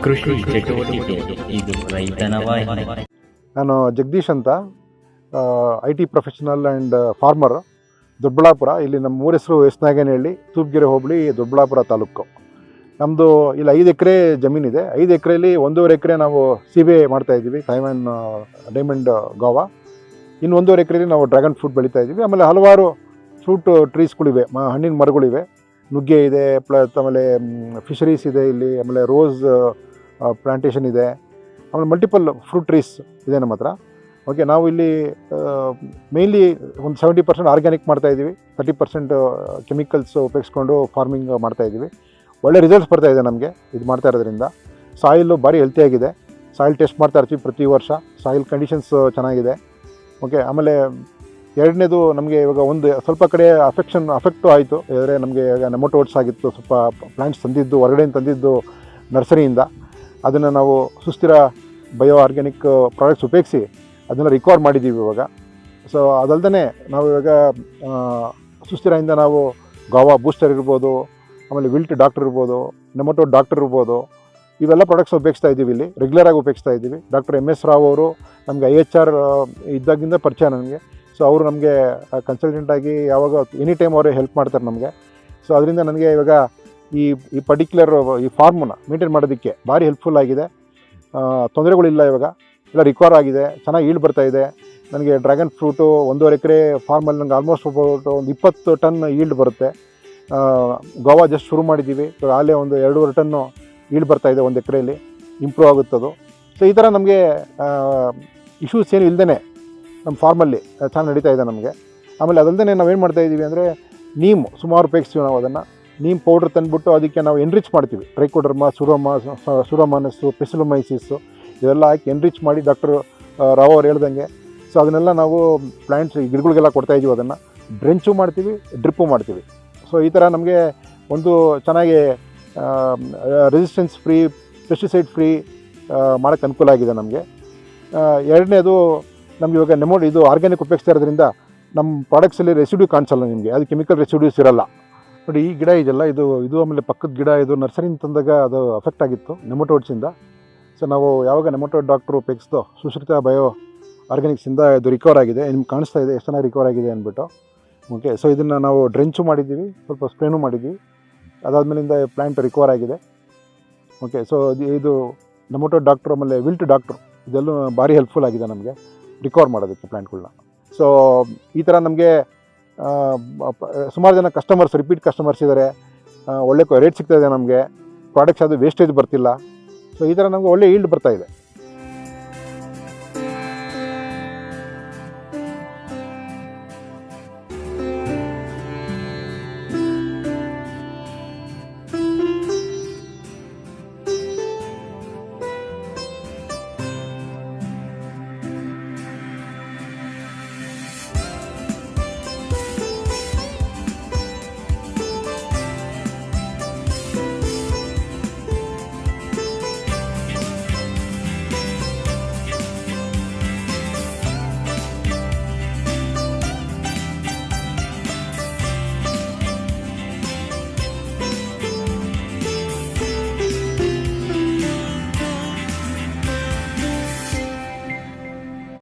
ಕೃಷಿ ಚಟುವಟಿಕೆ ಇದು ರೈತನ ವಾಹಿನಿ. ನಾನು ಜಗದೀಶ್ ಅಂತ IT professional and farmer, Doddaballapur. ಇಲ್ಲಿ ನಮ್ಮ ಊರ ಹೆಸರು ಎಸ್ನಾಗೇನಹಳ್ಳಿ, ತೂಪ್ಗೆರೆ ಹೋಬಳಿ, ದೊಡ್ಡಬಳ್ಳಾಪುರ ತಾಲೂಕು. ನಮ್ಮದು ಇಲ್ಲಿ 5 ಎಕರೆ ಜಮೀನಿದೆ. 5 ಎಕರೆಯಲ್ಲಿ 1.5 ಎಕರೆ ನಾವು ಸೀಬೆ ಮಾಡ್ತಾಯಿದ್ದೀವಿ, ತೈವಾನ್ ಡೈಮಂಡ್ ಗಾವಾ. ಇನ್ನು 1.5 ಎಕರೆಯಲ್ಲಿ ನಾವು ಡ್ರ್ಯಾಗನ್ ಫ್ರೂಟ್ ಬೆಳೀತಾಯಿದ್ದೀವಿ. ಆಮೇಲೆ ಹಲವಾರು ಫ್ರೂಟ್ ಟ್ರೀಸ್ಗಳಿವೆ, ಹಣ್ಣಿನ ಮರಗಳಿವೆ, ನುಗ್ಗೆ ಇದೆ, ಆಮೇಲೆ ಫಿಶರೀಸ್ ಇದೆ ಇಲ್ಲಿ, ಆಮೇಲೆ ರೋಸ್ ಪ್ಲಾಂಟೇಷನ್ ಇದೆ, ಆಮೇಲೆ ಮಲ್ಟಿಪಲ್ ಫ್ರೂಟ್ ಟ್ರೀಸ್ ಇದೆ ನಮ್ಮ ಹತ್ರ. ಓಕೆ, ನಾವು ಇಲ್ಲಿ ಮೇಯ್ನ್ಲಿ ಒಂದು 70% ಆರ್ಗ್ಯಾನಿಕ್ ಮಾಡ್ತಾಯಿದ್ದೀವಿ, 30% ಕೆಮಿಕಲ್ಸ್ ಉಪಯೋಗಿಸ್ಕೊಂಡು ಫಾರ್ಮಿಂಗ್ ಮಾಡ್ತಾಯಿದ್ದೀವಿ. ಒಳ್ಳೆ ರಿಸಲ್ಟ್ಸ್ ಬರ್ತಾಯಿದೆ ನಮಗೆ ಇದು ಮಾಡ್ತಾ ಇರೋದ್ರಿಂದ. ಸಾಯಿಲು ಭಾರಿ ಹೆಲ್ತಿಯಾಗಿದೆ. ಸಾಯಿಲ್ ಟೆಸ್ಟ್ ಮಾಡ್ತಾ ಇರ್ತೀವಿ ಪ್ರತಿ ವರ್ಷ. ಸಾಯಿಲ್ ಕಂಡೀಷನ್ಸ್ ಚೆನ್ನಾಗಿದೆ. ಓಕೆ, ಆಮೇಲೆ ಎರಡನೇದು ನಮಗೆ ಇವಾಗ ಒಂದು ಸ್ವಲ್ಪ ಕಡೆ ಅಫೆಕ್ಟು ಆಯಿತು. ಅಂದರೆ ನಮಗೆ ಇವಾಗ ನೆಮಟೋಡ್ಸ್ ಆಗಿತ್ತು, ಸ್ವಲ್ಪ ಪ್ಲ್ಯಾಂಟ್ಸ್ ತಂದಿದ್ದು ಹೊರಗಡೆಯಿಂದ ತಂದಿದ್ದು ನರ್ಸರಿಯಿಂದ. ಅದನ್ನು ನಾವು ಸುಸ್ಥಿರ ಬಯೋ ಆರ್ಗ್ಯಾನಿಕ್ ಪ್ರಾಡಕ್ಟ್ಸ್ ಉಪಯೋಗಿಸಿ ಅದನ್ನು ರಿಕವರ್ ಮಾಡಿದ್ದೀವಿ ಇವಾಗ. ಸೊ ಅದಲ್ಲದೆ ನಾವು ಇವಾಗ ಸುಸ್ಥಿರದಿಂದ ನಾವು ಗಾವಾ ಬೂಸ್ಟರ್ ಇರ್ಬೋದು, ಆಮೇಲೆ ವಿಲ್ಟ್ ಡಾಕ್ಟರ್ ಇರ್ಬೋದು, ನೆಮಟೋಡ್ ಡಾಕ್ಟರ್ ಇರ್ಬೋದು, ಇವೆಲ್ಲ ಪ್ರಾಡಕ್ಟ್ಸ್ ಉಪಯೋಗಿಸ್ತಾ ಇದ್ದೀವಿ ಇಲ್ಲಿ, ರೆಗ್ಯುಲರಾಗಿ ಉಪಯೋಗಿಸ್ತಾ ಇದ್ದೀವಿ. ಡಾಕ್ಟರ್ MS ರಾವ್ ಅವರು ನಮಗೆ IHR ಇದ್ದಾಗಿಂದ ಪರಿಚಯ ನನಗೆ. ಸೊ ಅವರು ನಮಗೆ ಕನ್ಸಲ್ಟೆಂಟಾಗಿ ಯಾವಾಗ ಎನಿ ಟೈಮ್ ಅವರೇ ಹೆಲ್ಪ್ ಮಾಡ್ತಾರೆ ನಮಗೆ. ಸೊ ಅದರಿಂದ ನನಗೆ ಇವಾಗ ಈ ಪರ್ಟಿಕ್ಯುಲರ್ ಈ ಫಾರ್ಮನ್ನು ಮೇಂಟೈನ್ ಮಾಡೋದಕ್ಕೆ ಭಾರಿ ಹೆಲ್ಪ್ಫುಲ್ ಆಗಿದೆ. ತೊಂದರೆಗಳಿಲ್ಲ, ಇವಾಗ ಎಲ್ಲ ರಿಕವರ್ ಆಗಿದೆ, ಚೆನ್ನಾಗಿ ಈಲ್ಡ್ ಬರ್ತಾಯಿದೆ. ನನಗೆ ಡ್ರ್ಯಾಗನ್ ಫ್ರೂಟು 1.5 ಎಕರೆ ಫಾರ್ಮಲ್ಲಿ ನನಗೆ ಆಲ್ಮೋಸ್ಟ್ ಒಂದು 20 ಟನ್ ಈಲ್ಡ್ ಬರುತ್ತೆ. ಗೋವಾ ಜಸ್ಟ್ ಶುರು ಮಾಡಿದ್ದೀವಿ, ಆಗಲೇ ಒಂದು 2.5 ಟನ್ನು ಈಲ್ಡ್ ಬರ್ತಾಯಿದೆ 1 ಎಕರೆಯಲ್ಲಿ, ಇಂಪ್ರೂವ್ ಆಗುತ್ತದು. ಸೊ ಈ ಥರ ನಮಗೆ ಇಶ್ಯೂಸ್ ಏನು ಇಲ್ಲದೇ ನಮ್ಮ ಫಾರ್ಮಲ್ಲಿ ಚೆನ್ನಾಗಿ ನಡೀತಾ ಇದೆ ನಮಗೆ. ಆಮೇಲೆ ಅದಲ್ಲದೆ ನಾವೇನು ಮಾಡ್ತಾಯಿದ್ದೀವಿ ಅಂದರೆ ನೀಮ್ ಸುಮಾರು ಉಪಯೋಗಿಸ್ತೀವಿ ನಾವು. ಅದನ್ನು ನೀಮ್ ಪೌಡ್ರ್ ತಂದುಬಿಟ್ಟು ಅದಕ್ಕೆ ನಾವು ಎನ್ರಿಚ್ ಮಾಡ್ತೀವಿ. ಟ್ರೈಕೋಡರ್ಮಾ, ಸುಡೋಮಾನಸ್ಸು, ಪೆಸಿಲೊಮೈಸಿಸ್ಸು ಇವೆಲ್ಲ ಹಾಕಿ ಎನ್ರಿಚ್ ಮಾಡಿ ಡಾಕ್ಟರ್ ರಾವ್ ಅವ್ರು ಹೇಳ್ದಂಗೆ. ಸೊ ಅದನ್ನೆಲ್ಲ ನಾವು ಪ್ಲ್ಯಾಂಟ್ಸ್ ಗಿಡಗಳಿಗೆಲ್ಲ ಕೊಡ್ತಾಯಿದ್ದೀವಿ. ಅದನ್ನು ಡ್ರೆಂಚು ಮಾಡ್ತೀವಿ, ಡ್ರಿಪ್ಪು ಮಾಡ್ತೀವಿ. ಸೊ ಈ ಥರ ನಮಗೆ ಒಂದು ಚೆನ್ನಾಗಿ ರೆಸಿಸ್ಟೆನ್ಸ್ ಫ್ರೀ, ಪೆಸ್ಟಿಸೈಡ್ ಫ್ರೀ ಮಾಡೋಕ್ಕೆ ಅನುಕೂಲ ಆಗಿದೆ ನಮಗೆ. ಎರಡನೇದು ನಮ್ಗೆ ಇವಾಗ ಇದು ಆರ್ಗ್ಯಾನಿಕ್ ಉಪಯೋಗಿಸ್ತಾ ಇರೋದ್ರಿಂದ ನಮ್ಮ ಪ್ರಾಡಕ್ಟ್ಸಲ್ಲಿ ರೆಸಿಡ್ಯೂ ಕಾಣಿಸಲ್ಲ ನಿಮಗೆ, ಅದು ಕೆಮಿಕಲ್ ರೆಸಿಡ್ಯೂಸ್ ಇರೋಲ್ಲ. ನೋಡಿ ಈ ಗಿಡ ಇದೆಲ್ಲ ಇದು ಆಮೇಲೆ ಪಕ್ಕದ ಗಿಡ ಇದು ನರ್ಸರಿಯಿಂದ ತಂದಾಗ ಅದು ಅಫೆಕ್ಟ್ ಆಗಿತ್ತು ನೆಮಟೋಡ್ಸಿಂದ. ಸೊ ನಾವು ಯಾವಾಗ ನೆಮಟೋಡ್ ಡಾಕ್ಟ್ರು ಉಪಯೋಗಿಸ್ದೋ ಸುಶ್ರಿತ ಬಯೋ ಆರ್ಗ್ಯಾನಿಕ್ಸಿಂದ ಇದು ರಿಕವರ್ ಆಗಿದೆ. ನಿಮ್ಗೆ ಕಾಣಿಸ್ತಾ ಇದೆ ಎಷ್ಟು ಚೆನ್ನಾಗಿ ರಿಕವರ್ ಆಗಿದೆ ಅಂದ್ಬಿಟ್ಟು. ಓಕೆ, ಸೊ ಇದನ್ನು ನಾವು ಡ್ರೆಂಚು ಮಾಡಿದ್ದೀವಿ, ಸ್ವಲ್ಪ ಸ್ಪ್ರೇನೂ ಮಾಡಿದ್ದೀವಿ. ಅದಾದಮೇಲಿಂದ ಪ್ಲ್ಯಾಂಟ್ ರಿಕವರ್ ಆಗಿದೆ. ಓಕೆ, ಸೊ ಇದು ನೆಮಟೋಡ್ ಡಾಕ್ಟ್ರು ಆಮೇಲೆ ವಿಲ್ಟ್ ಡಾಕ್ಟ್ರು ಇದೆಲ್ಲೂ ಭಾರಿ ಹೆಲ್ಪ್ಫುಲ್ ಆಗಿದೆ ನಮಗೆ ರಿಕವರ್ ಮಾಡೋದಕ್ಕೆ ಪ್ಲ್ಯಾಂಟ್ಗಳನ್ನ. ಸೊ ಈ ಥರ ನಮಗೆ ಸುಮಾರು ಜನ ಕಸ್ಟಮರ್ಸ್, ರಿಪೀಟ್ ಕಸ್ಟಮರ್ಸ್ ಇದ್ದಾರೆ. ಒಳ್ಳೆ ರೇಟ್ ಸಿಗ್ತಾಯಿದೆ ನಮಗೆ, ಪ್ರಾಡಕ್ಟ್ಸ್ ಅದು ವೇಸ್ಟೇಜ್ ಬರ್ತಿಲ್ಲ. ಸೊ ಈ ಥರ ನಮಗೆ ಒಳ್ಳೆ ಈಲ್ಡ್ ಬರ್ತಾಯಿದೆ.